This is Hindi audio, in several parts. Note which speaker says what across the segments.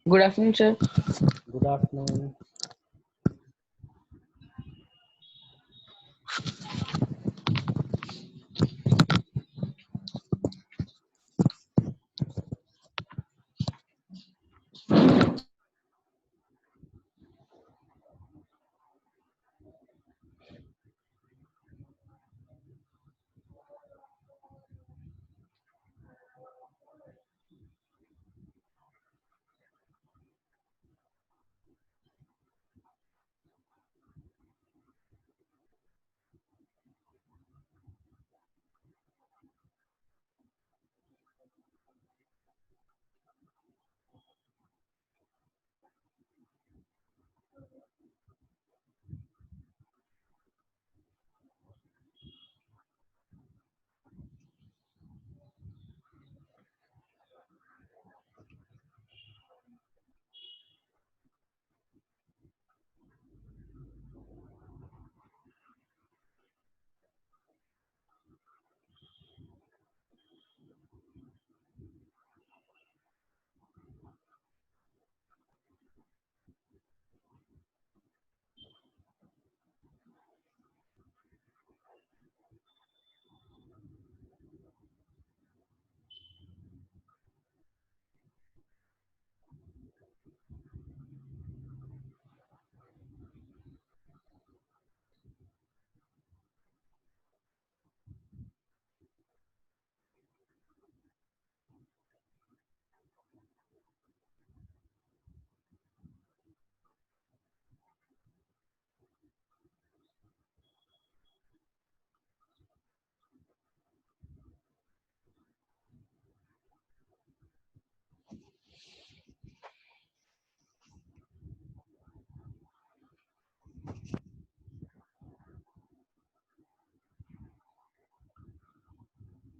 Speaker 1: Good afternoon, sir.
Speaker 2: Good afternoon.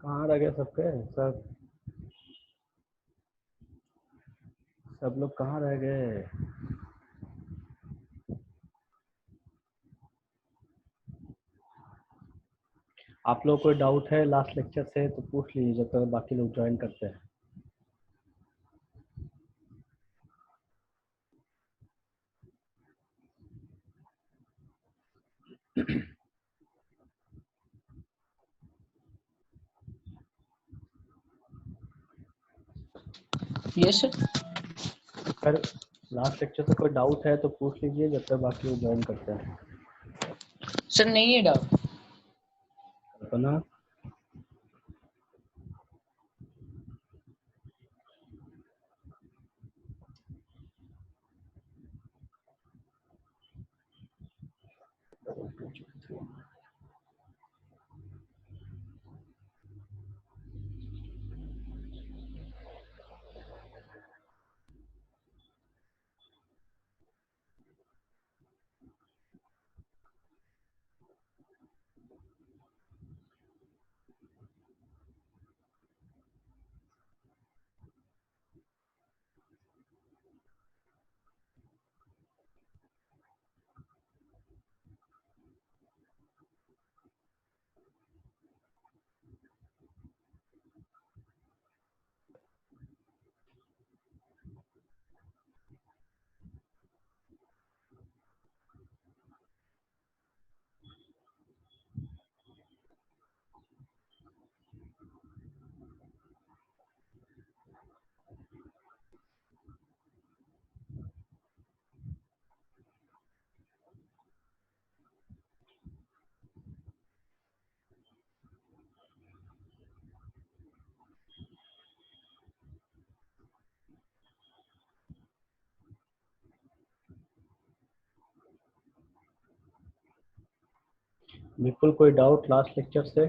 Speaker 2: कहाँ रह गए सबके सब लोग कहाँ रह गए? आप लोग कोई डाउट है लास्ट लेक्चर से तो पूछ लीजिए जब तक बाकी लोग ज्वाइन करते हैं।
Speaker 1: Yes, sir.
Speaker 2: अगर लास्ट लेक्चर से कोई डाउट है तो पूछ लीजिए जब तक बाकी लोग ज्वाइन करते हैं।
Speaker 1: Sir, नहीं है डाउट।
Speaker 2: कल्पना, बिल्कुल कोई डाउट लास्ट लेक्चर से?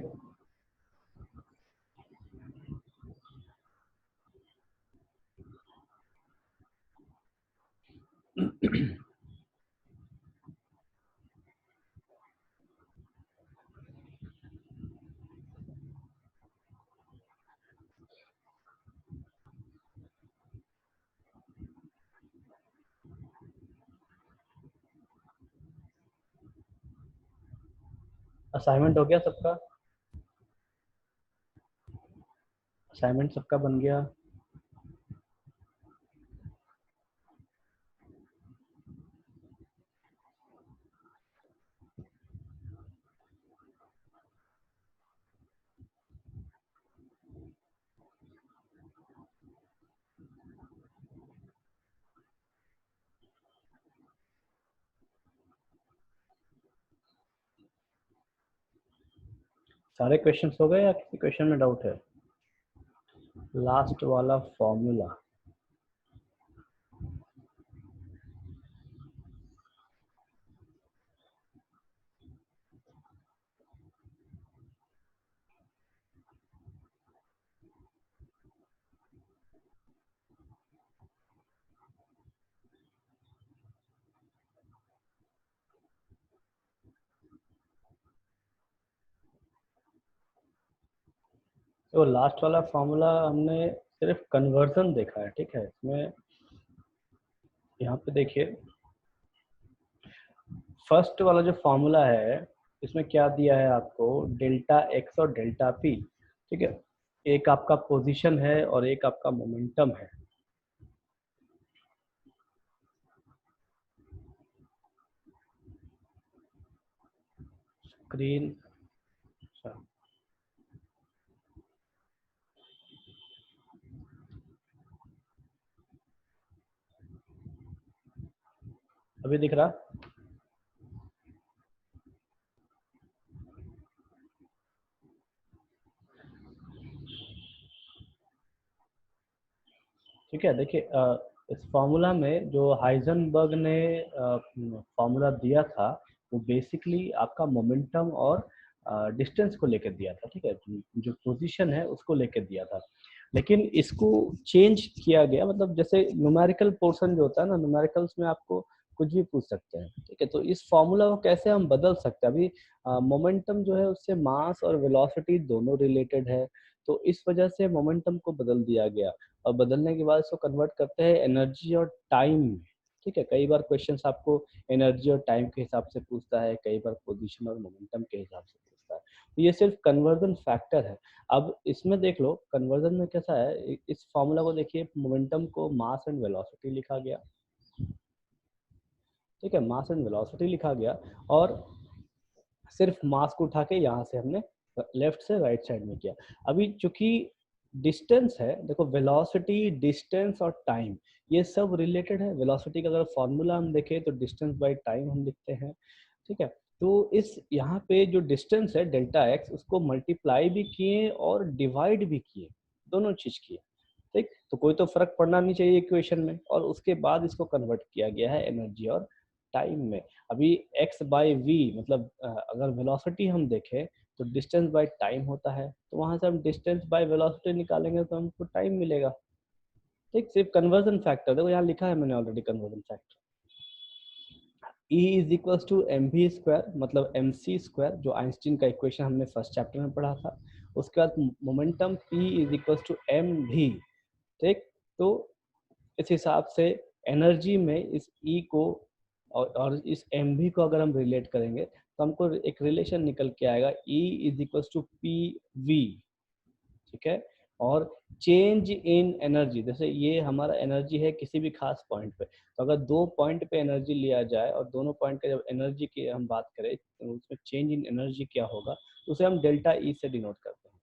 Speaker 2: असाइनमेंट हो गया सबका? असाइनमेंट सबका बन गया? सारे क्वेश्चंस हो गए या किसी क्वेश्चन में डाउट है? लास्ट वाला फॉर्मूला, तो लास्ट वाला फॉर्मूला हमने सिर्फ कन्वर्जन देखा है, ठीक है। इसमें यहाँ पे देखिए, फर्स्ट वाला जो फॉर्मूला है इसमें क्या दिया है आपको, डेल्टा एक्स और डेल्टा पी, ठीक है। एक आपका पोजीशन है और एक आपका मोमेंटम है। स्क्रीन, अच्छा, अभी दिख रहा? ठीक है, देखिए इस फॉर्मूला में जो हाइजनबर्ग ने फॉर्मूला दिया था वो बेसिकली आपका मोमेंटम और डिस्टेंस को लेकर दिया था, ठीक है। जो पोजीशन है उसको लेकर दिया था, लेकिन इसको चेंज किया गया, मतलब जैसे न्यूमेरिकल पोर्शन जो होता है ना, न्यूमेरिकल्स में आपको कुछ भी पूछ सकते हैं, ठीक है। तो इस फॉर्मूला को कैसे हम बदल सकते हैं, अभी मोमेंटम जो है उससे मास और वेलोसिटी दोनों रिलेटेड है, तो इस वजह से मोमेंटम को बदल दिया गया। और बदलने के बाद इसको कन्वर्ट करते हैं एनर्जी और टाइम में, ठीक है। कई बार क्वेश्चंस आपको एनर्जी और टाइम के हिसाब से पूछता है, कई बार पोजीशन और मोमेंटम के हिसाब से पूछता है, तो ये सिर्फ कन्वर्जन फैक्टर है। अब इसमें देख लो कन्वर्जन में कैसा है, इस फॉर्मूला को देखिए, मोमेंटम को मास एंड वेलोसिटी लिखा गया, ठीक है, मास एंड वेलोसिटी लिखा गया, और सिर्फ मास को उठा के यहाँ से हमने लेफ्ट से राइट साइड में किया। अभी चूंकि डिस्टेंस है, देखो वेलोसिटी, डिस्टेंस और टाइम ये सब रिलेटेड है। वेलोसिटी का अगर फॉर्मूला हम देखें तो डिस्टेंस बाय टाइम हम लिखते हैं, ठीक है। तो इस यहाँ पे जो डिस्टेंस है डेल्टा एक्स, उसको मल्टीप्लाई भी किए और डिवाइड भी किए, दोनों चीज किए, ठीक। तो कोई तो फर्क पड़ना नहीं चाहिए इक्वेशन में, और उसके बाद इसको कन्वर्ट किया गया है एनर्जी और टाइम में। अभी x बाई वी मतलब अगर वेलोसिटी हम देखें तो डिस्टेंस बाय टाइम होता है, तो वहां से हम डिस्टेंस बाय वेलोसिटी निकालेंगे तो हमको टाइम मिलेगा, ठीक। सिर्फ कन्वर्जन फैक्टर, देखो यहाँ लिखा है मैंने already conversion factor, E is equal to M V square, मतलब एम सी स्क्वायर, जो आइंस्टीन का इक्वेशन हमने फर्स्ट चैप्टर में पढ़ा था। उसके बाद momentum P is equal to M V, ठीक। तो इस हिसाब से एनर्जी में इस ई को और इस एम भी को अगर हम रिलेट करेंगे तो हमको एक रिलेशन निकल के आएगा, E is equal to P V, ठीक है। और चेंज इन एनर्जी, जैसे ये हमारा एनर्जी है किसी भी खास पॉइंट पे, तो अगर दो पॉइंट पे एनर्जी लिया जाए और दोनों पॉइंट का जब एनर्जी की हम बात करें तो उसमें चेंज इन एनर्जी क्या होगा, तो उसे हम डेल्टा ई से डिनोट करते हैं,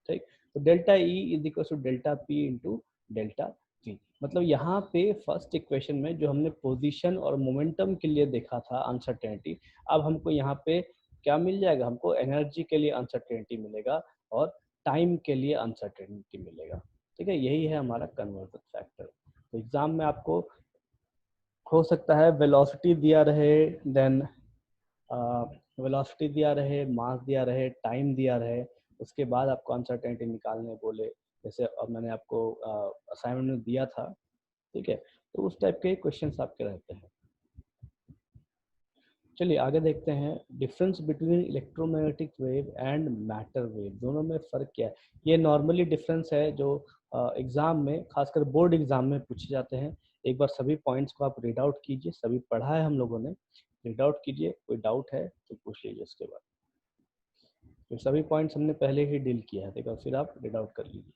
Speaker 2: ठीक। तो delta E is equal to delta P into delta V. मतलब यहाँ पे फर्स्ट इक्वेशन में जो हमने पोजीशन और मोमेंटम के लिए देखा था अनसर्टेनिटी, अब हमको यहाँ पे क्या मिल जाएगा, हमको एनर्जी के लिए अनसर्टेनिटी मिलेगा और टाइम के लिए अनसर्टेनिटी मिलेगा, ठीक है। यही है हमारा कन्वर्जन फैक्टर। तो एग्जाम में आपको हो सकता है वेलोसिटी दिया रहे, देन वेलोसिटी दिया रहे, मास दिया रहे, टाइम दिया रहे, उसके बाद आपको अनसर्टेनिटी निकालने बोले, जैसे अब मैंने आपको असाइनमेंट में दिया था, ठीक है। तो उस टाइप के क्वेश्चंस आपके रहते हैं। चलिए आगे देखते हैं, difference between electromagnetic wave and matter wave, दोनों में फ़र्क क्या है। ये नॉर्मली डिफरेंस है जो एग्ज़ाम में, खासकर बोर्ड एग्ज़ाम में पूछे जाते हैं। एक बार सभी पॉइंट्स को आप रीड आउट कीजिए, सभी पढ़ा है हम लोगों ने, रीड आउट कीजिए, कोई डाउट है तो पूछ लीजिए उसके बाद। तो सभी पॉइंट्स हमने पहले ही डील किया है, देखो फिर आप रीड आउट कर लीजिए।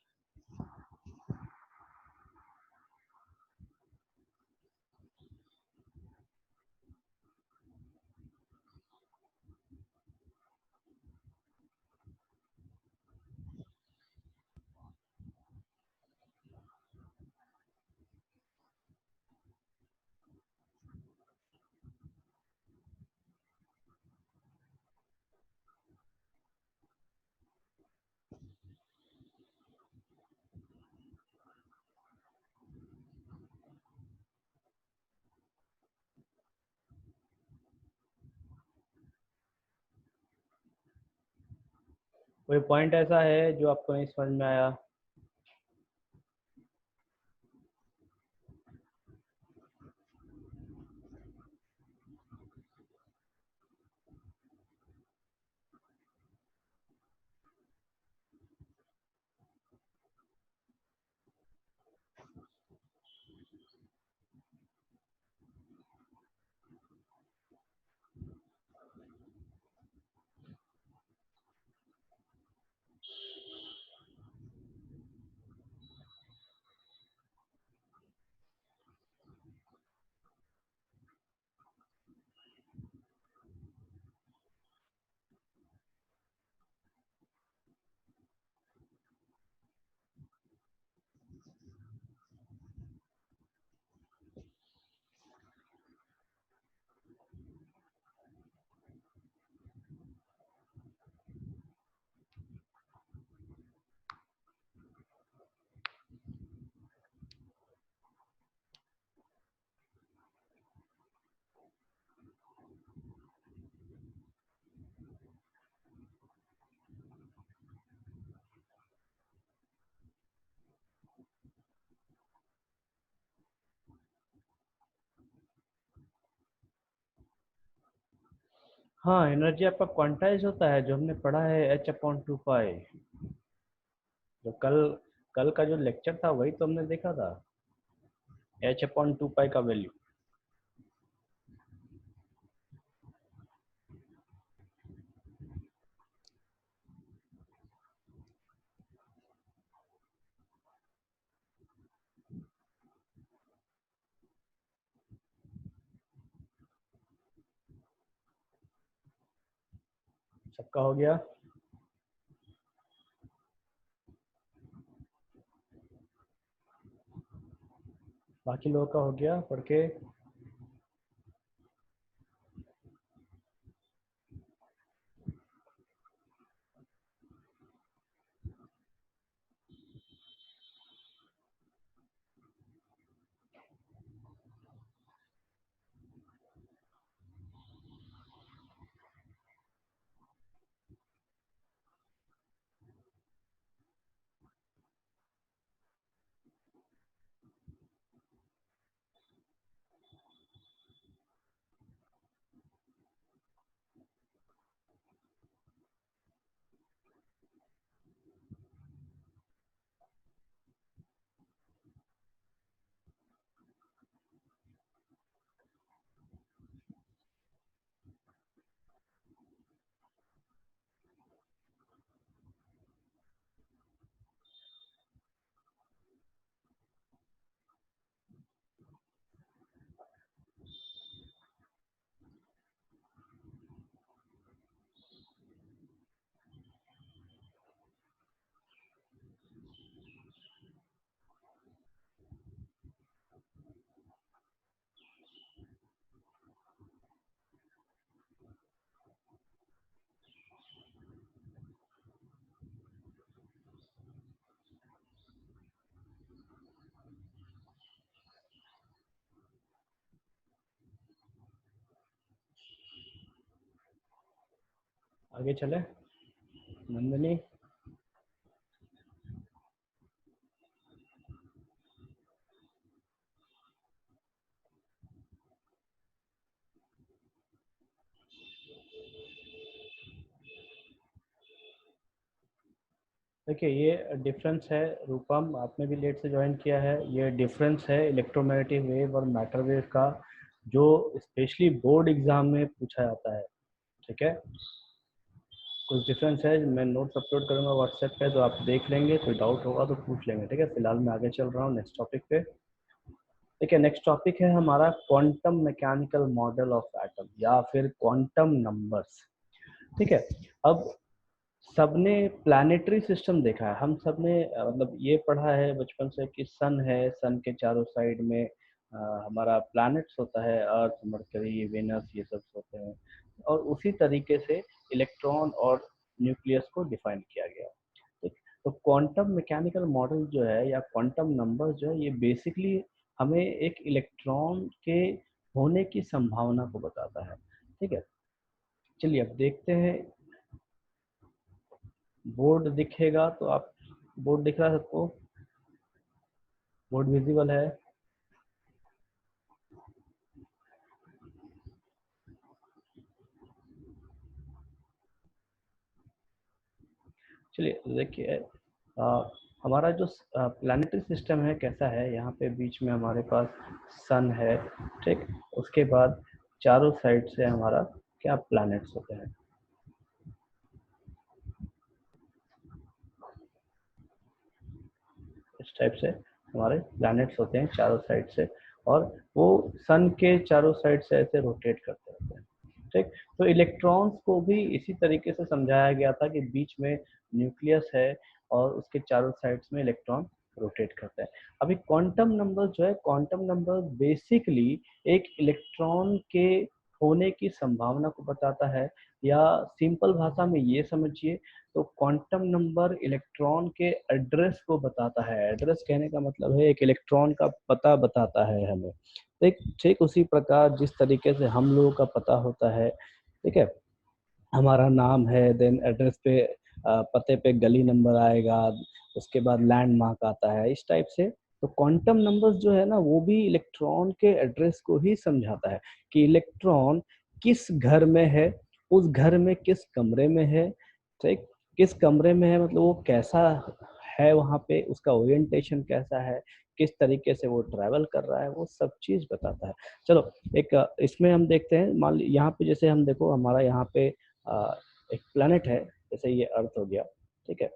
Speaker 2: कोई पॉइंट ऐसा है जो आपको नहीं समझ में आया? हाँ, एनर्जी आपका क्वांटाइज होता है, जो हमने पढ़ा है h/2 पाई। जो कल का जो लेक्चर था वही तो हमने देखा था, h/2 पाई का वैल्यू। सबका हो गया? बाकी लोगों का हो गया पढ़ के? आगे चले, नंदिनी? देखिए, ये डिफरेंस है। रूपम, आपने भी लेट से ज्वाइन किया है। ये डिफरेंस है इलेक्ट्रोमैग्नेटिक वेव और मैटर वेव का, जो स्पेशली बोर्ड एग्जाम में पूछा जाता है। ठीक है, कुछ डिफरेंस है। मैं नोट्स अपलोड करूंगा व्हाट्सएप पे, तो आप देख लेंगे। कोई डाउट होगा तो पूछ लेंगे। ठीक है, फिलहाल मैं आगे चल रहा हूँ नेक्स्ट टॉपिक पे। ठीक है, नेक्स्ट टॉपिक है हमारा quantum mechanical model of atom, या फिर क्वांटम नंबर्स। ठीक है, अब सबने प्लानिटरी सिस्टम देखा है। हम सबने मतलब ये पढ़ा है बचपन से कि सन है, सन के चारों साइड में हमारा प्लैनेट्स होता है, अर्थ, मरकरी, वेनस, ये सब होते हैं। और उसी तरीके से इलेक्ट्रॉन और न्यूक्लियस को डिफाइन किया गया। ठीक, तो क्वांटम मैकेनिकल मॉडल जो है, या क्वांटम नंबर जो है, ये बेसिकली हमें एक इलेक्ट्रॉन के होने की संभावना को बताता है। ठीक है, चलिए अब देखते हैं। बोर्ड दिखेगा तो आप, बोर्ड दिख रहा है सबको, बोर्ड विजिबल है? चलिए देखिए, हमारा जो प्लानिटरी सिस्टम है कैसा है, यहाँ पे बीच में हमारे पास सन है, ठीक, उसके बाद चारों साइड से हमारा क्या प्लैनेट्स होते हैं, इस टाइप से हमारे प्लैनेट्स होते हैं चारों साइड से, और वो सन के चारों साइड से ऐसे रोटेट करते रहते हैं, ठीक। तो इलेक्ट्रॉन्स को भी इसी तरीके से समझाया गया था कि बीच में न्यूक्लियस है और उसके चारों साइड्स में इलेक्ट्रॉन रोटेट करते हैं। अभी क्वांटम नंबर जो है, क्वांटम नंबर बेसिकली एक इलेक्ट्रॉन के होने की संभावना को बताता है, या सिंपल भाषा में ये समझिए तो क्वांटम नंबर इलेक्ट्रॉन के एड्रेस को बताता है। एड्रेस कहने का मतलब है एक इलेक्ट्रॉन का पता बताता है हमें, ठीक। ठीक उसी प्रकार जिस तरीके से हम लोगों का पता होता है, ठीक है, हमारा नाम है, देन एड्रेस पे पते पे गली नंबर आएगा, उसके बाद लैंडमार्क आता है, इस टाइप से। तो क्वांटम नंबर्स जो है ना, वो भी इलेक्ट्रॉन के एड्रेस को ही समझाता है कि इलेक्ट्रॉन किस घर में है, उस घर में किस कमरे में है, ठीक, किस कमरे में है मतलब वो कैसा है, वहाँ पे उसका ओरिएंटेशन कैसा है, किस तरीके से वो ट्रैवल कर रहा है, वो सब चीज बताता है। चलो एक इसमें हम देखते हैं, मान ली यहाँ पे जैसे हम देखो हमारा यहाँ पे एक प्लेनेट है, जैसे ये अर्थ हो गया, ठीक है।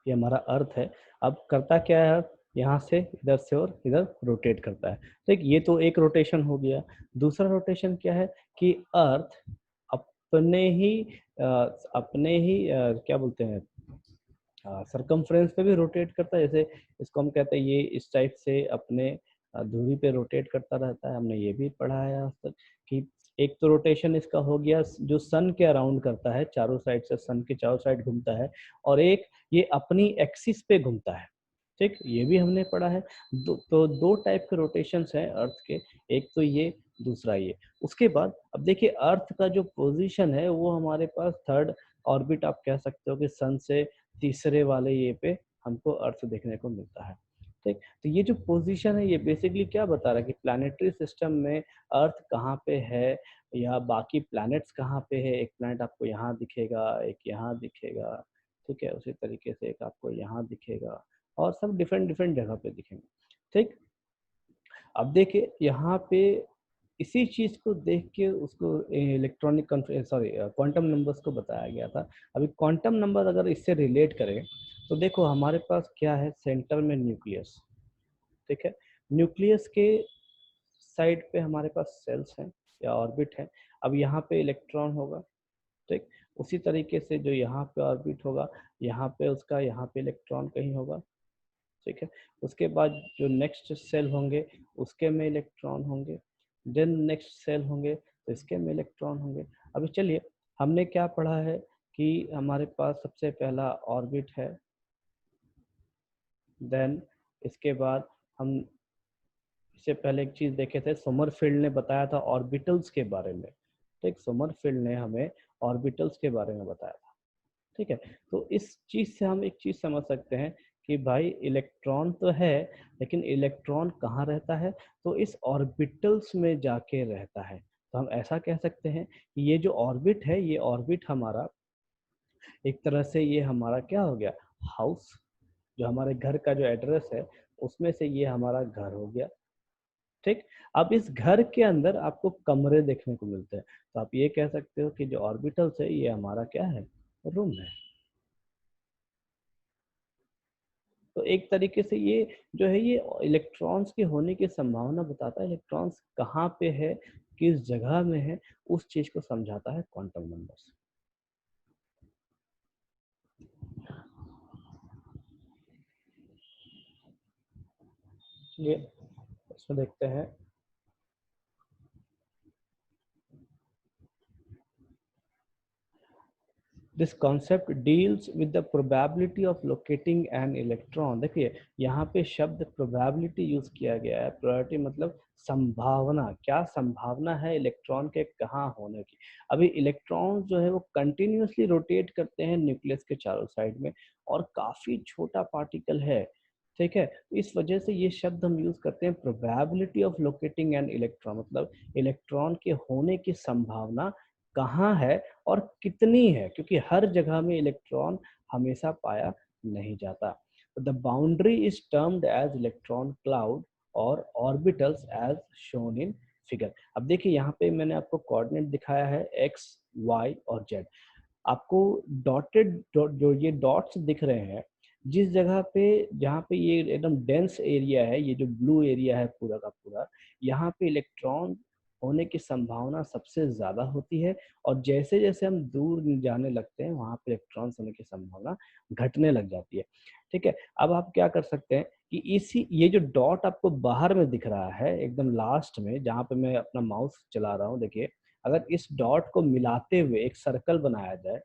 Speaker 2: ये हमारा अर्थ है। अब करता क्या है, यहाँ से इधर से और इधर रोटेट करता है, ठीक। ये तो एक रोटेशन हो गया। दूसरा रोटेशन क्या है कि अर्थ अपने ही क्या बोलते हैं, सरकमफ्रेंस पे भी रोटेट करता है। जैसे इसको हम कहते हैं ये इस टाइप से अपने धुरी पे रोटेट करता रहता है, हमने ये भी पढ़ा है आज तक कि एक तो रोटेशन इसका हो गया जो सन के अराउंड करता है, चारों साइड से सन के चारों साइड घूमता है, और एक ये अपनी एक्सिस पे घूमता है, ठीक, ये भी हमने पढ़ा है। तो दो टाइप के रोटेशंस हैं अर्थ के, एक तो ये, दूसरा ये। उसके बाद अब देखिए अर्थ का जो पोजीशन है वो हमारे पास थर्ड ऑर्बिट आप कह सकते हो कि सन से तीसरे वाले ये पे हमको अर्थ देखने को मिलता है, ठीक। तो ये जो पोजीशन है ये बेसिकली क्या बता रहा है कि प्लानिटरी सिस्टम में अर्थ कहाँ पे है, या बाकी प्लैनेट्स कहाँ पे है। एक प्लैनेट आपको यहाँ दिखेगा, एक यहाँ दिखेगा, ठीक है, उसी तरीके से एक आपको यहाँ दिखेगा, और सब डिफरेंट डिफरेंट जगह पे दिखेंगे, ठीक। अब देखिए यहाँ पे इसी चीज को देख के उसको इलेक्ट्रॉनिक सॉरी क्वांटम नंबर्स को बताया गया था। अभी क्वांटम नंबर अगर इससे रिलेट करें तो देखो हमारे पास क्या है, सेंटर में न्यूक्लियस, ठीक है, न्यूक्लियस के साइड पे हमारे पास सेल्स हैं या ऑर्बिट है। अब यहाँ पे इलेक्ट्रॉन होगा, ठीक, उसी तरीके से जो यहाँ पे ऑर्बिट होगा, यहाँ पे उसका यहाँ पे इलेक्ट्रॉन कहीं होगा, ठीक है। उसके बाद जो नेक्स्ट सेल होंगे उसके में इलेक्ट्रॉन होंगे, देन नेक्स्ट सेल होंगे तो इसके में इलेक्ट्रॉन होंगे। अभी चलिए हमने क्या पढ़ा है कि हमारे पास सबसे पहला ऑर्बिट है, देन इसके बाद हम इससे पहले एक चीज देखे थे, सोमरफील्ड ने बताया था ऑर्बिटल्स के बारे में, ठीक, सोमरफील्ड ने हमें ऑर्बिटल्स के बारे में बताया था, ठीक है। तो इस चीज से हम एक चीज समझ सकते हैं कि भाई इलेक्ट्रॉन तो है, लेकिन इलेक्ट्रॉन कहाँ रहता है, तो इस ऑर्बिटल्स में जाके रहता है। तो हम ऐसा कह सकते हैं कि ये जो ऑर्बिट है, ये ऑर्बिट हमारा एक तरह से ये हमारा क्या हो गया, हाउस, जो हमारे घर का जो एड्रेस है उसमें से ये हमारा घर हो गया, ठीक। अब इस घर के अंदर आपको कमरे देखने को मिलते हैं, तो आप ये कह सकते हो कि जो ऑर्बिटल्स है ये हमारा क्या है, रूम है। तो एक तरीके से ये जो है ये इलेक्ट्रॉन्स के होने की संभावना बताता है, इलेक्ट्रॉन्स कहाँ पे है, किस जगह में है, उस चीज को समझाता है क्वांटम नंबर्स। चलिए इसमें देखते हैं, this concept deals with the probability of locating an electron. देखिए यहाँ पे शब्द प्रोबेबिलिटी यूज किया गया है। प्रोबेबिलिटी मतलब संभावना, क्या संभावना है इलेक्ट्रॉन के कहाँ होने की। अभी इलेक्ट्रॉन जो है वो कंटिन्यूसली रोटेट करते हैं न्यूक्लियस के चारों साइड में, और काफी छोटा पार्टिकल है, ठीक है। इस वजह से ये शब्द हम यूज करते हैं probability of locating an electron, मतलब इलेक्ट्रॉन के होने की संभावना कहाँ है और कितनी है, क्योंकि हर जगह में इलेक्ट्रॉन हमेशा पाया नहीं जाता। The boundary is termed as electron cloud और orbitals as shown in figure. अब देखिए यहाँ पे मैंने आपको कोऑर्डिनेट दिखाया है एक्स, वाई और जेड। आपको डॉटेड जो ये डॉट्स दिख रहे हैं, जिस जगह पे, जहाँ पे ये एकदम डेंस एरिया है, ये जो ब्लू एरिया है पूरा का पूरा, यहाँ पे इलेक्ट्रॉन होने की संभावना सबसे ज्यादा होती है, और जैसे जैसे हम दूर जाने लगते हैं वहां पे इलेक्ट्रॉन्स होने की संभावना घटने लग जाती है, ठीक है। अब आप क्या कर सकते हैं कि इसी, ये जो डॉट आपको बाहर में दिख रहा है एकदम लास्ट में, जहाँ पे मैं अपना माउस चला रहा हूँ, देखिए अगर इस डॉट को मिलाते हुए एक सर्कल बनाया जाए,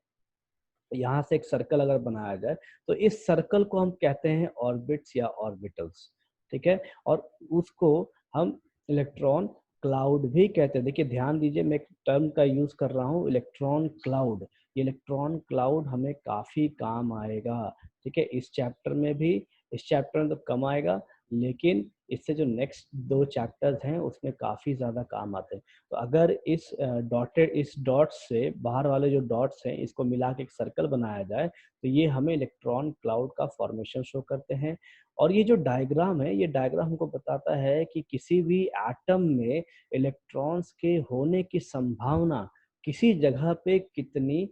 Speaker 2: यहाँ से एक सर्कल अगर बनाया जाए, तो इस सर्कल को हम कहते हैं ऑर्बिट्स या ऑर्बिटल्स, ठीक है। और उसको हम इलेक्ट्रॉन क्लाउड भी कहते हैं। देखिए ध्यान दीजिए, मैं एक टर्म का यूज कर रहा हूँ, इलेक्ट्रॉन क्लाउड। ये इलेक्ट्रॉन क्लाउड हमें काफी काम आएगा, ठीक है। इस चैप्टर में भी, इस चैप्टर में तो कम आएगा, लेकिन इससे जो नेक्स्ट 2 चैप्टर्स हैं उसमें काफी ज्यादा काम आते हैं। तो अगर इस डॉटेड, इस डॉट्स से बाहर वाले जो डॉट्स हैं इसको मिला के एक सर्कल बनाया जाए, तो ये हमें इलेक्ट्रॉन क्लाउड का फॉर्मेशन शो करते हैं। और ये जो डायग्राम है, ये डायग्राम हमको बताता है कि किसी भी एटम में इलेक्ट्रॉन्स के होने की संभावना किसी जगह पे कितनी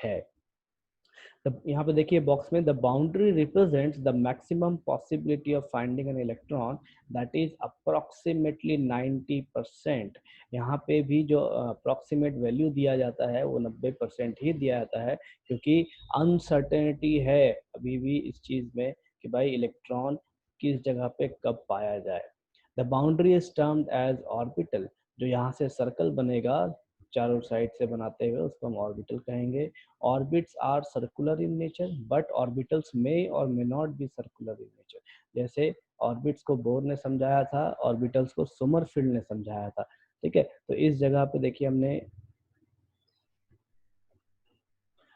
Speaker 2: है। यहाँ पे देखिए बॉक्स में, the boundary represents the maximum possibility of finding an electron that is approximately 90%। यहाँ पे भी जो अप्रोक्सीमेट वैल्यू दिया जाता है वो 90% ही दिया जाता है, क्योंकि अनसर्टेनिटी है अभी भी इस चीज में कि भाई इलेक्ट्रॉन किस जगह पे कब पाया जाए। The boundary is termed as orbital. जो यहाँ से सर्कल बनेगा चारों साइड से बनाते हुए, उसको हम ऑर्बिटल कहेंगे। Orbits are circular in nature, but orbitals may or may not be circular in nature. जैसे ऑर्बिट्स को बोर ने समझाया था, ऑर्बिटल्स को सोमरफील्ड ने समझाया था, ठीक है। तो इस जगह पे देखिए हमने,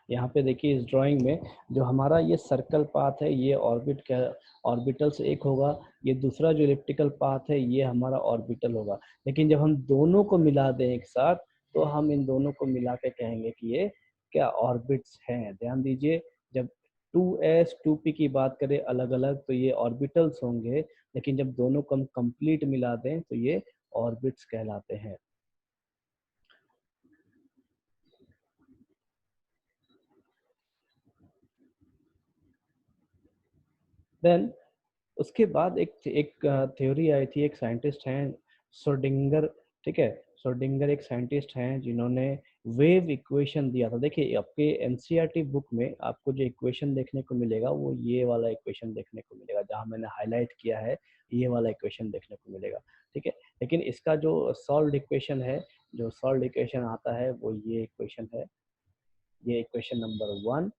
Speaker 2: यहाँ पे देखिए इस ड्राइंग में जो हमारा ये सर्कल पाथ है, ये ऑर्बिट का ऑर्बिटल से एक होगा, ये दूसरा जो इलिप्टिकल पाथ है ये हमारा ऑर्बिटल होगा। लेकिन जब हम दोनों को मिला दें एक साथ, तो हम इन दोनों को मिला के कहेंगे कि ये क्या ऑर्बिट्स हैं। ध्यान दीजिए, जब 2s 2p की बात करें अलग अलग तो ये ऑर्बिटल्स होंगे, लेकिन जब दोनों को हम कंप्लीट मिला दें तो ये ऑर्बिट्स कहलाते हैं। देन उसके बाद एक एक थ्योरी आई थी, एक साइंटिस्ट हैं श्रोडिंगर, ठीक है। श्रोडिंगर एक साइंटिस्ट हैं जिन्होंने वेव इक्वेशन दिया था। देखिए आपके एनसीईआरटी बुक में आपको जो इक्वेशन देखने को मिलेगा वो ये वाला इक्वेशन देखने को मिलेगा, जहां मैंने हाईलाइट किया है ये वाला इक्वेशन देखने को मिलेगा, ठीक है। लेकिन इसका जो सॉल्व इक्वेशन है, जो सॉल्व इक्वेशन आता है वो ये इक्वेशन है, ये इक्वेशन नंबर 1।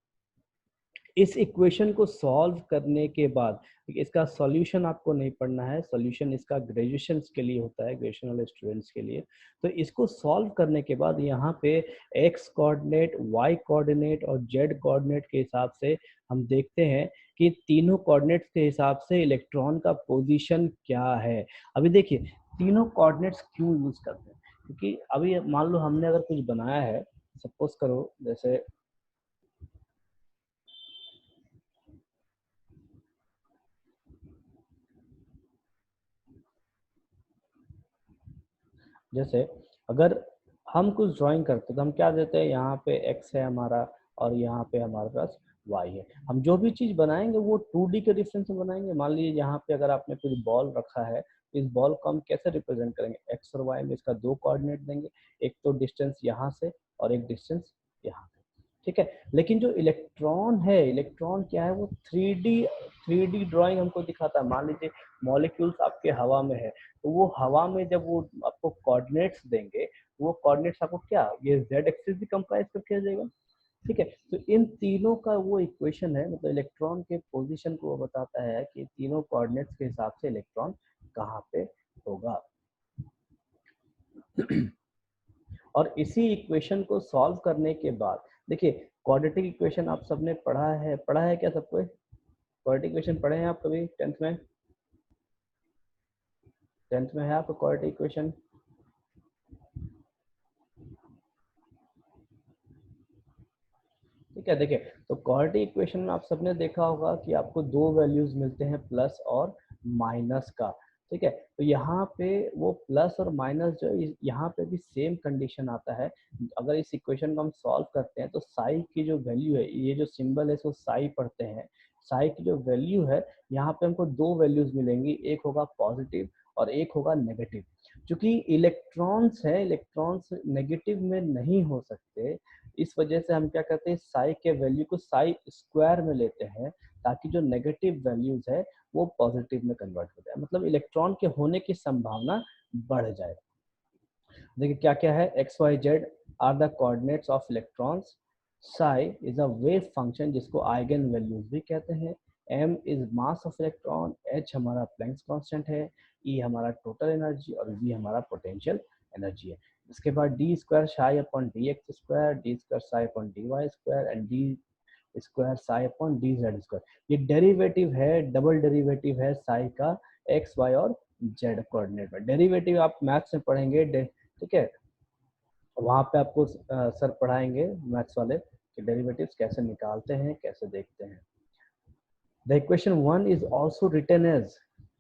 Speaker 2: इस इक्वेशन को सॉल्व करने के बाद, इसका सॉल्यूशन आपको नहीं पढ़ना है, सॉल्यूशन इसका ग्रेजुएशन के लिए होता है, ग्रेजुएशन वाले स्टूडेंट्स के लिए। तो इसको सॉल्व करने के बाद यहाँ पे एक्स कोऑर्डिनेट, वाई कोऑर्डिनेट और जेड कोऑर्डिनेट के हिसाब से हम देखते हैं कि तीनों कोऑर्डिनेट्स के हिसाब से इलेक्ट्रॉन का पोजीशन क्या है। अभी देखिए तीनों कोऑर्डिनेट्स क्यों यूज करते हैं, क्योंकि अभी मान लो हमने अगर कुछ बनाया है, सपोज करो जैसे अगर हम कुछ ड्राइंग करते हैं तो हम क्या देते हैं, यहाँ पे x है हमारा और यहाँ पे हमारे पास y है। हम जो भी चीज बनाएंगे वो 2D के रेफरेंस में बनाएंगे। मान लीजिए यहाँ पे अगर आपने कुछ बॉल रखा है, इस बॉल को हम कैसे रिप्रेजेंट करेंगे, x और y में इसका 2 कोऑर्डिनेट देंगे, एक तो डिस्टेंस यहाँ से और एक डिस्टेंस यहाँ से, ठीक है। लेकिन जो इलेक्ट्रॉन है, इलेक्ट्रॉन क्या है, वो 3D ड्राइंग हमको दिखाता है। मान लीजिए मॉलिक्यूल्स आपके हवा में है, तो वो हवा में जब वो आपको कोऑर्डिनेट्स देंगे, वो कोऑर्डिनेट्स आपको क्या, ये z एक्सिस भी कंप्राइज करके देगा, ठीक है। तो इन तीनों का वो इक्वेशन है, मतलब इलेक्ट्रॉन के पोजीशन को वो बताता है कि तीनों कोऑर्डिनेट्स के हिसाब से इलेक्ट्रॉन कहाँ पे होगा। और इसी इक्वेशन को सॉल्व करने के बाद देखिए, क्वाड्रेटिक इक्वेशन आप सबने पढ़ा है क्या सबको? क्वाड्रेटिक इक्वेशन पढ़े हैं आप कभी 10th में? 10th में है आपको क्वाड्रेटिक इक्वेशन? ठीक है। देखिए, तो क्वाड्रेटिक इक्वेशन में आप सबने देखा होगा कि आपको दो वैल्यूज मिलते हैं, प्लस और माइनस का। ठीक है, तो यहाँ पे वो प्लस और माइनस जो है, यहाँ पे भी सेम कंडीशन आता है। अगर इस इक्वेशन को हम सॉल्व करते हैं तो साई की जो वैल्यू है, ये जो सिंबल है इसको साई पढ़ते हैं, साई की जो वैल्यू है यहाँ पे हमको दो वैल्यूज मिलेंगी, एक होगा पॉजिटिव और एक होगा नेगेटिव। क्योंकि इलेक्ट्रॉन्स है, इलेक्ट्रॉन्स नेगेटिव में नहीं हो सकते, इस वजह से हम क्या करते हैं, साई के वैल्यू को साई स्क्वायर में लेते हैं, ताकि जो नेगेटिव वैल्यूज है वो पॉजिटिव में कन्वर्ट हो जाए, मतलब इलेक्ट्रॉन के होने की संभावना बढ़ जाए। देखिए क्या क्या है, X Y Z are the coordinates of electrons, psi is a wave function जिसको आइगन वैल्यूज भी कहते हैं, M is mass of electron, H हमारा प्लैंक्स कांस्टेंट है, ई हमारा टोटल एनर्जी और वी हमारा पोटेंशियल एनर्जी है। इसके बाद D square psi upon D X square, D square psi upon D Y square and D square psi upon D Z square. ये डेरिवेटिव है, डबल डेरिवेटिव है साई का एक्स वाई और जेड कोऑर्डिनेट में। डेरिवेटिव आप मैथ्स में पढ़ेंगे, ठीक है, वहां पे आपको सर पढ़ाएंगे मैथ्स वाले कि डेरिवेटिव्स कैसे निकालते हैं, कैसे देखते हैं। The equation 1 is also written as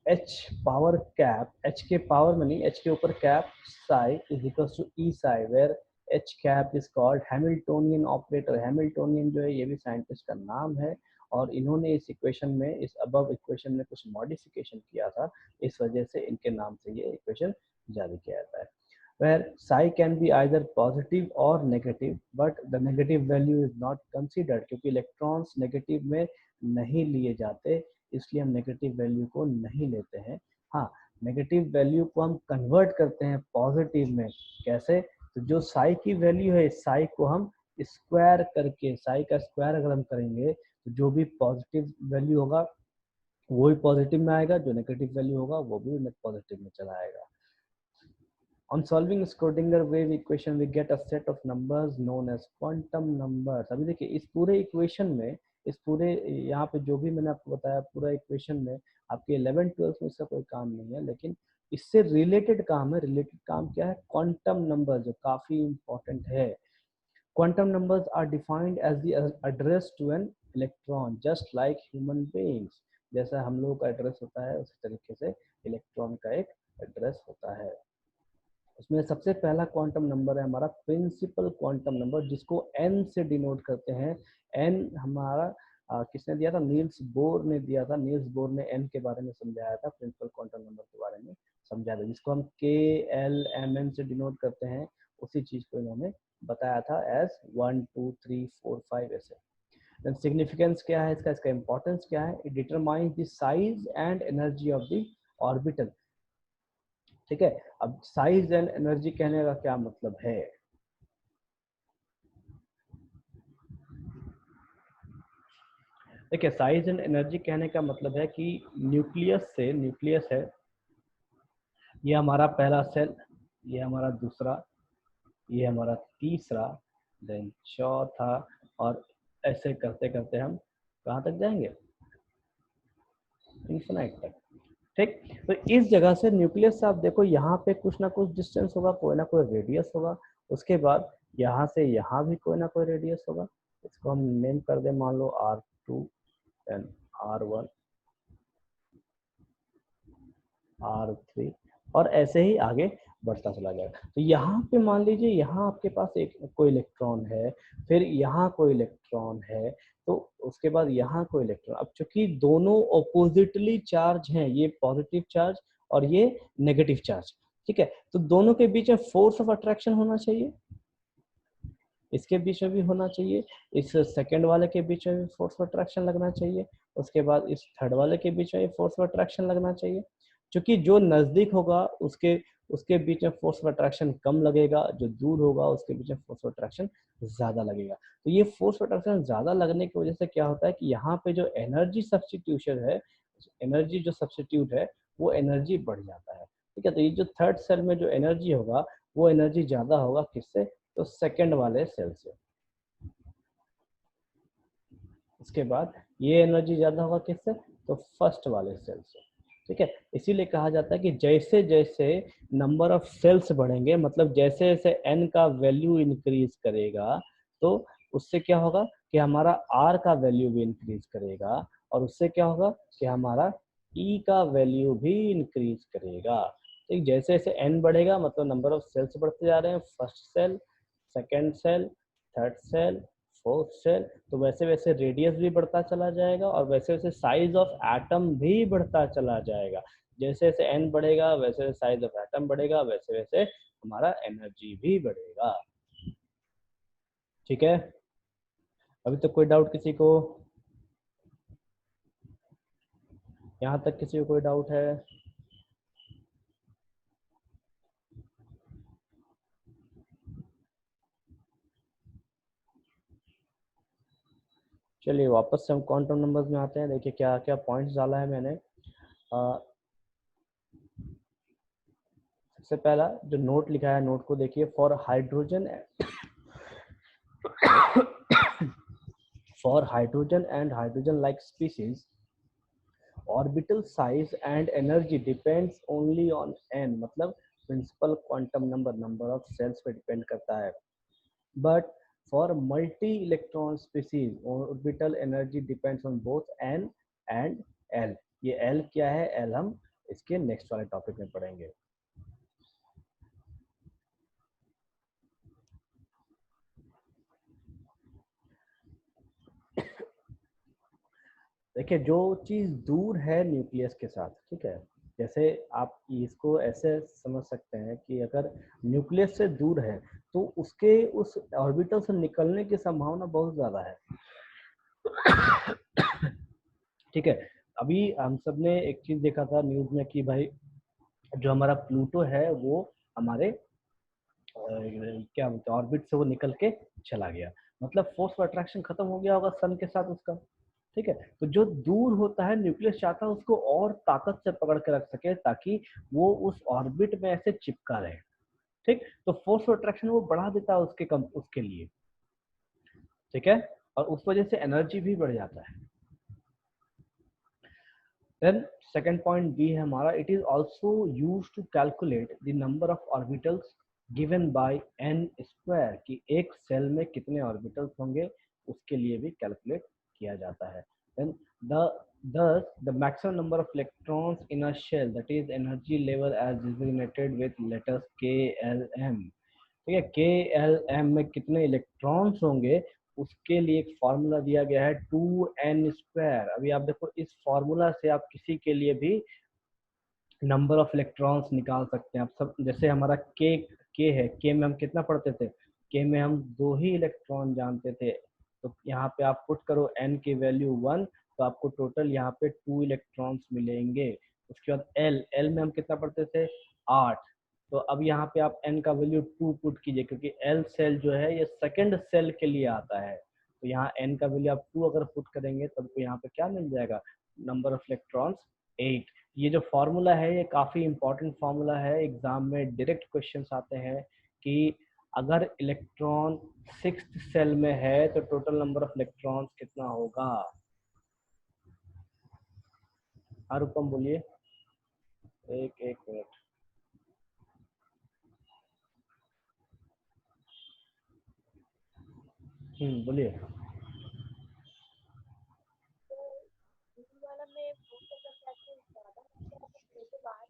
Speaker 2: h power cap, h के पावर में नहीं, h के ऊपर cap psi is equals to e psi, where h cap is called Hamiltonian operator। Hamiltonian जो है ये भी साइंटिस्ट का नाम है, और इन्होंने इस इक्वेशन में, इस अबव इक्वेशन में कुछ मॉडिफिकेशन किया था, इस वजह से इनके नाम से ये इक्वेशन जारी किया जाता है। Where psi can be either positive or negative, but the negative value is not considered, क्योंकि इलेक्ट्रॉन्स नेगेटिव में नहीं लिए जाते, इसलिए हम नेगेटिव वैल्यू को नहीं लेते हैं। हाँ, नेगेटिव वैल्यू को हम कन्वर्ट करते हैं पॉजिटिव में। कैसे? तो जो साई की वैल्यू है, साई को हम स्क्वायर करके, साई का स्क्वायर अगर हम करेंगे तो जो भी पॉजिटिव वैल्यू होगा वो भी पॉजिटिव में आएगा, जो नेगेटिव वैल्यू होगा वो भी पॉजिटिव में चला आएगा। On solving Schrodinger wave equation, we get a set of numbers known as quantum numbers। अभी देखिए, इस पूरे इक्वेशन में, इस पूरे यहाँ पे जो भी मैंने आपको बताया पूरा इक्वेशन में, आपके 11th-12th में इसका कोई काम नहीं है, लेकिन इससे रिलेटेड काम है। रिलेटेड काम क्या है? क्वांटम नंबर, जो काफी इंपॉर्टेंट है। Quantum numbers are defined as the address to an electron, just like human beings. जैसा हम लोगों का एड्रेस होता है उसी तरीके से इलेक्ट्रॉन का एक एड्रेस होता है। उसमें सबसे पहला क्वांटम नंबर है हमारा प्रिंसिपल क्वांटम नंबर, जिसको n से डिनोट करते हैं। n हमारा किसने दिया था? नील्स बोर ने दिया था। नील्स बोर ने n के बारे में समझाया था, प्रिंसिपल क्वांटम नंबर के बारे में समझाया था, जिसको हम KLMN से डिनोट करते हैं। उसी चीज को इन्होंने बताया था एज 1 2 3 4 5 ऐसे। देन सिग्निफिकेंस क्या है इसका, इसका इंपॉर्टेंस क्या है? It determines the size and energy of the orbital. ठीक है, अब साइज एंड एनर्जी कहने का क्या मतलब है? देखिए, साइज एंड एनर्जी कहने का मतलब है कि न्यूक्लियस से, न्यूक्लियस है ये हमारा पहला सेल, ये हमारा दूसरा, ये हमारा तीसरा, देन चौथा, और ऐसे करते करते हम कहाँ तक जाएंगे? इन्फिनाइट तक। ठीक, तो इस जगह से न्यूक्लियस से आप देखो, यहाँ पे कुछ ना कुछ डिस्टेंस होगा, कोई ना कोई रेडियस होगा। उसके बाद यहाँ से यहाँ भी कोई ना कोई रेडियस होगा। इसको हम नेम कर दे, मान लो R2 एंड R1 R3, और ऐसे ही आगे बढ़ता चला जाएगा। तो यहाँ पे मान लीजिए, यहाँ आपके पास एक कोई इलेक्ट्रॉन है, फिर यहाँ कोई इलेक्ट्रॉन है, तो उसके बाद यहाँ कोई इलेक्ट्रॉन। अब चूंकि दोनों ऑपोजिटली चार्ज हैं, ये पॉजिटिव चार्ज और ये नेगेटिव चार्ज, ठीक है, तो दोनों के बीच में फोर्स ऑफ अट्रैक्शन होना चाहिए, इसके बीच में भी होना चाहिए, इस सेकंड वाले के बीच में भी फोर्स ऑफ अट्रैक्शन लगना चाहिए, उसके बाद इस थर्ड वाले के बीच में फोर्स ऑफ अट्रैक्शन लगना चाहिए। क्योंकि जो नजदीक होगा उसके उसके बीच में फोर्स ऑफ अट्रैक्शन कम लगेगा, जो दूर होगा उसके बीच में फोर्स ऑफ अट्रैक्शन ज़्यादा लगेगा। तो ये फोर्स ऑफ अट्रैक्शन ज़्यादा लगने की वजह से क्या होता है कि यहाँ पे जो एनर्जी सब्स्टिट्यूशन है, एनर्जी जो सब्स्टिट्यूट है वो एनर्जी बढ़ जाता है। ठीक है, तो ये जो थर्ड सेल में जो एनर्जी होगा वो एनर्जी ज़्यादा होगा किससे, तो सेकंड वाले सेल से। उसके बाद ये एनर्जी ज़्यादा होगा किससे, तो फर्स्ट वाले सेल से। ठीक है, इसीलिए कहा जाता है कि जैसे जैसे नंबर ऑफ सेल्स बढ़ेंगे, मतलब जैसे जैसे एन का वैल्यू इंक्रीज करेगा, तो उससे क्या होगा कि हमारा आर का वैल्यू भी इंक्रीज करेगा, और उससे क्या होगा कि हमारा ई का वैल्यू भी इंक्रीज करेगा। ठीक, जैसे जैसे एन बढ़ेगा मतलब नंबर ऑफ सेल्स बढ़ते जा रहे हैं, first cell, second cell, third cell, fourth cell, तो वैसे वैसे रेडियस भी बढ़ता चला जाएगा, और वैसे वैसे साइज ऑफ एटम भी बढ़ता चला जाएगा। जैसे जैसे एन बढ़ेगा वैसे वैसे साइज ऑफ एटम बढ़ेगा, वैसे वैसे हमारा एनर्जी भी बढ़ेगा। ठीक है, अभी तक कोई डाउट किसी को, यहाँ तक किसी को कोई डाउट है? चलिए वापस से हम क्वांटम नंबर्स में आते हैं। देखिए क्या क्या पॉइंट्स डाला है मैंने। सबसे पहला जो नोट लिखा है, नोट को देखिए। For hydrogen for hydrogen and hydrogen like species, orbital size and energy depends only on n, मतलब principal quantum number, number of shells पे डिपेंड करता है। But for multi electron species, orbital energy depends on both n and l. ये एल क्या है, एल हम इसके नेक्स्ट वाले टॉपिक में पढ़ेंगे। देखिए जो चीज दूर है न्यूक्लियस के साथ, ठीक है, जैसे आप इसको ऐसे समझ सकते हैं कि अगर न्यूक्लियस से दूर है तो उसके उस ऑर्बिटल से निकलने की संभावना बहुत ज्यादा है। ठीक है, अभी हम सब ने एक चीज देखा था न्यूज में कि भाई जो हमारा प्लूटो है वो हमारे क्या बोलते हैं ऑर्बिट से वो निकल के चला गया, मतलब फोर्स ऑफ अट्रैक्शन खत्म हो गया होगा सन के साथ उसका। ठीक है, तो जो दूर होता है न्यूक्लियस चाहता है उसको और ताकत से पकड़ के रख सके ताकि वो उस ऑर्बिट में ऐसे चिपका रहे। ठीक, तो फोर्स ऑफ अट्रैक्शन वो बढ़ा देता है उसके लिए। ठीक है, और उस वजह से एनर्जी भी बढ़ जाता है। देन सेकंड पॉइंट बी है हमारा, it is also used to calculate the number of orbitals given by n square, कि एक सेल में कितने ऑर्बिटल्स होंगे उसके लिए भी कैलकुलेट किया जाता है। Then thus the maximum number of electrons in a shell, that is energy level as designated with letters KLM। ठीक है, KLM में कितने इलेक्ट्रॉन्स होंगे उसके लिए एक फॉर्मूला दिया गया है 2n²। अभी आप देखो इस फॉर्मूला से आप किसी के लिए भी नंबर ऑफ इलेक्ट्रॉन्स निकाल सकते हैं। आप सब जैसे हमारा के है, के में हम कितना पढ़ते थे, के में हम 2 ही इलेक्ट्रॉन जानते थे, तो यहाँ पे आप पुट करो n की वैल्यू 1, तो आपको टोटल यहाँ पे 2 इलेक्ट्रॉन्स मिलेंगे। उसके बाद एल में हम कितना पढ़ते थे, 8, तो अब यहाँ पे आप n का वैल्यू 2 पुट कीजिए, क्योंकि एल सेल जो है ये सेकेंड सेल के लिए आता है, तो यहाँ n का वैल्यू आप 2 अगर पुट करेंगे तब तो यहाँ पे क्या मिल जाएगा, नंबर ऑफ इलेक्ट्रॉन्स 8। ये जो फॉर्मूला है ये काफ़ी इंपॉर्टेंट फॉर्मूला है, एग्जाम में डायरेक्ट क्वेश्चंस आते हैं कि अगर इलेक्ट्रॉन 6th सेल में है तो टोटल नंबर ऑफ इलेक्ट्रॉन्स कितना होगा। अनुपम बोलिए, एक मिनट। बोलिए।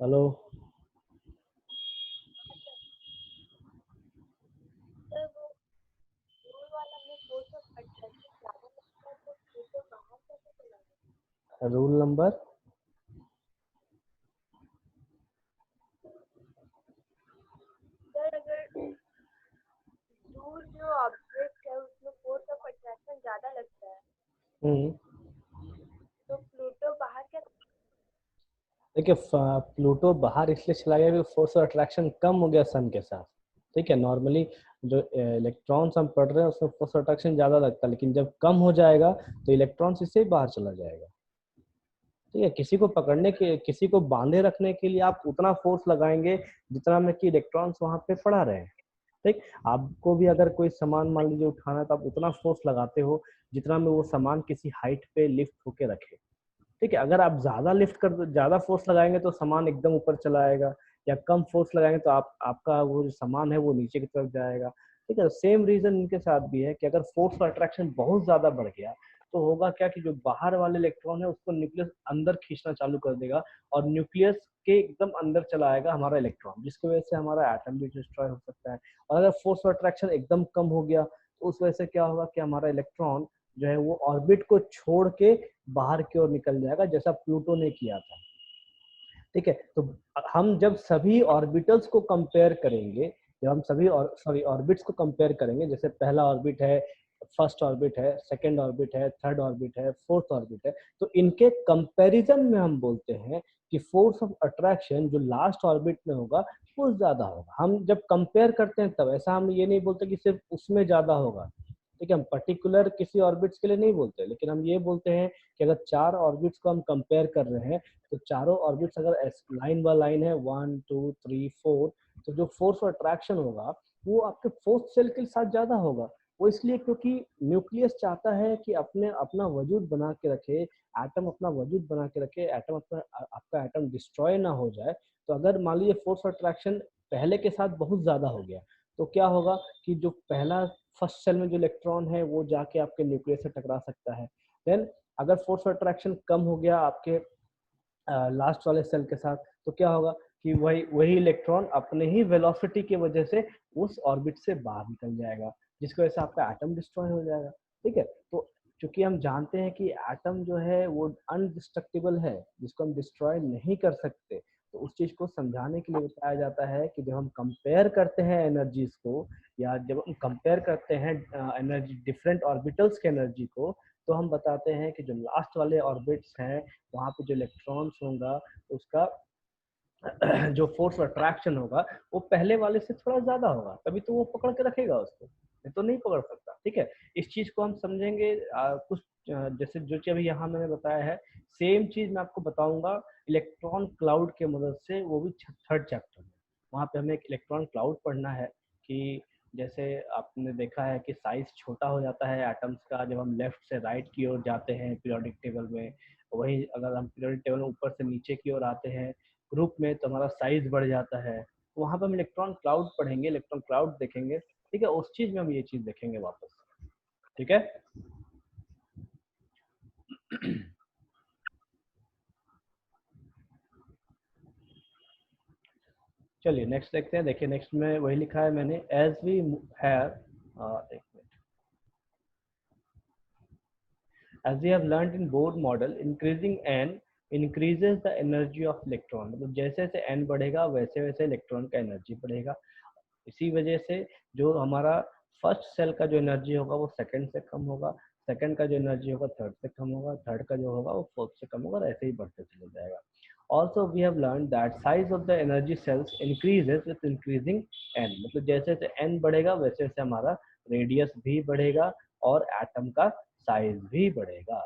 Speaker 2: हेलो, रूल नंबर,
Speaker 3: सर अगर दूर जो ऑब्जेक्ट है उसमें फोर्स ऑफ अट्रैक्शन ज्यादा लगता है, तो प्लूटो बाहर क्या।
Speaker 2: देखिए देखिए प्लूटो बाहर इसलिए चला गया क्योंकि फोर्स ऑफ अट्रैक्शन कम हो गया सन के साथ, ठीक है। नॉर्मली जो इलेक्ट्रॉन्स हम पढ़ रहे हैं उसमें फोर्स ऑफ अट्रैक्शन ज़्यादा लगता है, लेकिन जब कम हो जाएगा तो इलेक्ट्रॉन्स इससे ही बाहर चला जाएगा, ठीक है। किसी को पकड़ने के, किसी को बांधे रखने के लिए आप उतना फोर्स लगाएंगे जितना में कि इलेक्ट्रॉन्स वहां पे पड़ा रहे, ठीक। आपको भी अगर कोई सामान मान लीजिए उठाना है तो आप उतना फोर्स लगाते हो जितना में वो सामान किसी हाइट पे लिफ्ट होके रखे, ठीक है। अगर आप ज्यादा फोर्स लगाएंगे तो सामान एकदम ऊपर चला आएगा, या कम फोर्स लगाएंगे तो आपका वो जो सामान है वो नीचे की तरफ जाएगा, ठीक है। सेम रीजन इनके साथ भी है कि अगर फोर्स ऑफ अट्रैक्शन बहुत ज्यादा बढ़ गया तो होगा क्या कि जो बाहर वाले इलेक्ट्रॉन है उसको न्यूक्लियस अंदर खींचना चालू कर देगा, और न्यूक्लियस के एकदम अंदर चला आएगा हमारा इलेक्ट्रॉन, जिसकी वजह से हमारा एटम भी डिस्ट्रॉय हो सकता है। और अगर फोर्स ऑफ अट्रैक्शन एकदम कम हो गया तो उस वजह से क्या होगा कि हमारा इलेक्ट्रॉन जो है वो ऑर्बिट को छोड़ के बाहर की ओर निकल जाएगा, जैसा प्लूटो ने किया था, ठीक है। तो हम जब सभी ऑर्बिटल्स को कंपेयर करेंगे, जब हम सभी ऑर्बिट्स को कंपेयर करेंगे, जैसे पहला ऑर्बिट है, फर्स्ट ऑर्बिट है, सेकंड ऑर्बिट है, थर्ड ऑर्बिट है, फोर्थ ऑर्बिट है, तो इनके कंपैरिजन में हम बोलते हैं कि फोर्स ऑफ अट्रैक्शन जो लास्ट ऑर्बिट में होगा वो ज्यादा होगा। हम जब कंपेयर करते हैं तब, ऐसा हम ये नहीं बोलते कि सिर्फ उसमें ज्यादा होगा, ठीक है। हम पर्टिकुलर किसी ऑर्बिट्स के लिए नहीं बोलते, लेकिन हम ये बोलते हैं कि अगर 4 ऑर्बिट्स को हम कंपेयर कर रहे हैं तो चारों ऑर्बिट्स अगर लाइन बाय लाइन है 1 2 3 4, तो जो फोर्स ऑफ अट्रैक्शन होगा वो आपके फोर्थ सेल के साथ ज्यादा होगा। वो इसलिए क्योंकि न्यूक्लियस चाहता है कि अपने अपना वजूद बना के रखे, एटम अपना वजूद बना के रखे, एटम अपना आपका एटम डिस्ट्रॉय ना हो जाए। तो अगर मान लीजिए फोर्स ऑफ अट्रैक्शन पहले के साथ बहुत ज्यादा हो गया तो क्या होगा कि जो पहला फर्स्ट सेल में जो इलेक्ट्रॉन है वो जाके आपके न्यूक्लियस से टकरा सकता है। देन अगर फोर्स ऑफ अट्रैक्शन कम हो गया आपके लास्ट वाले सेल के साथ तो क्या होगा कि वही वही इलेक्ट्रॉन अपने ही वेलोसिटी की वजह से उस ऑर्बिट से बाहर निकल जाएगा, जिसकी वजह से आपका एटम डिस्ट्रॉय हो जाएगा, ठीक है। तो चूंकि हम जानते हैं कि एटम जो है वो अनडिस्ट्रक्टिबल है, जिसको हम डिस्ट्रॉय नहीं कर सकते, तो उस चीज को समझाने के लिए बताया जाता है कि जब हम कंपेयर करते हैं एनर्जीज को, या जब हम कंपेयर करते हैं एनर्जी डिफरेंट ऑर्बिटल्स के एनर्जी को, तो हम बताते हैं कि जो लास्ट वाले ऑर्बिट्स हैं वहां पे जो इलेक्ट्रॉन्स होगा उसका जो फोर्स अट्रैक्शन होगा वो पहले वाले से थोड़ा ज्यादा होगा, तभी तो वो पकड़ के रखेगा उसको, नहीं तो नहीं पकड़ सकता, ठीक है। इस चीज को हम समझेंगे कुछ जैसे जो चीज अभी यहाँ मैंने बताया है, सेम चीज मैं आपको बताऊंगा इलेक्ट्रॉन क्लाउड के मदद से, वो भी थर्ड चैप्टर में। वहाँ पे हमें एक इलेक्ट्रॉन क्लाउड पढ़ना है कि जैसे आपने देखा है कि साइज छोटा हो जाता है एटम्स का जब हम लेफ्ट से राइट की ओर जाते हैं पीरियोडिक टेबल में, वही अगर हम पीरियोडिक टेबल में ऊपर से नीचे की ओर आते हैं ग्रुप में तो हमारा साइज बढ़ जाता है। वहां पर हम इलेक्ट्रॉन क्लाउड पढ़ेंगे, इलेक्ट्रॉन क्लाउड देखेंगे, ठीक है। उस चीज में हम ये चीज देखेंगे वापस, ठीक है। चलिए नेक्स्ट देखते हैं। देखिए नेक्स्ट में वही लिखा है मैंने, एज वी हैव एक minute, as we have learned in Bohr model, increasing n increases the energy of electron, मतलब जैसे जैसे n बढ़ेगा वैसे वैसे इलेक्ट्रॉन का एनर्जी बढ़ेगा। इसी वजह से जो हमारा फर्स्ट सेल का जो एनर्जी होगा वो सेकंड से कम होगा, सेकंड का जो एनर्जी होगा थर्ड से कम होगा, थर्ड का जो होगा वो फोर्थ से कम होगा, और ऐसे ही बढ़ते चले जाएगा। Also we have learned that size of the energy cells increases with increasing n, मतलब जैसे जैसे n बढ़ेगा वैसे वैसे हमारा रेडियस भी बढ़ेगा और एटम का साइज भी बढ़ेगा।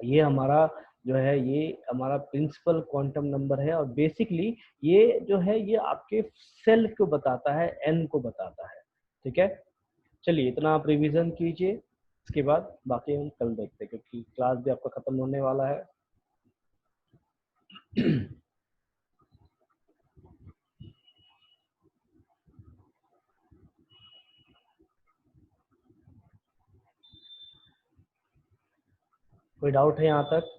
Speaker 2: ये हमारा जो है ये हमारा प्रिंसिपल क्वांटम नंबर है, और बेसिकली ये जो है ये आपके सेल को बताता है, एन को बताता है, ठीक है। चलिए इतना आप रिवीजन कीजिए, इसके बाद बाकी हम कल देखते हैं क्योंकि क्लास भी आपका खत्म होने वाला है। कोई डाउट है यहाँ तक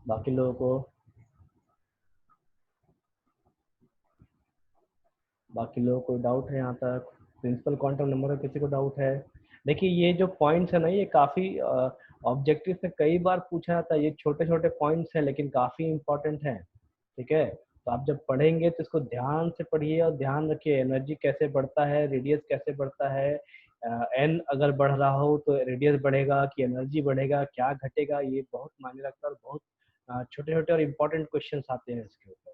Speaker 2: बाकी लोगों को? बाकी लोगों को डाउट है यहाँ तक? प्रिंसिपल क्वांटम नंबर में किसी को डाउट है? देखिए ये जो पॉइंट्स है ना ये काफी ऑब्जेक्टिव में कई बार पूछा जाता है, ये छोटे छोटे पॉइंट्स हैं लेकिन काफी इंपॉर्टेंट हैं, ठीक है। तो आप जब पढ़ेंगे तो इसको ध्यान से पढ़िए और ध्यान रखिए एनर्जी कैसे बढ़ता है, रेडियस कैसे बढ़ता है, एन अगर बढ़ रहा हो तो रेडियस बढ़ेगा कि एनर्जी बढ़ेगा, क्या घटेगा, ये बहुत मायने रखता है और बहुत छोटे छोटे और इम्पोर्टेंट क्वेश्चंस आते हैं इसके ऊपर।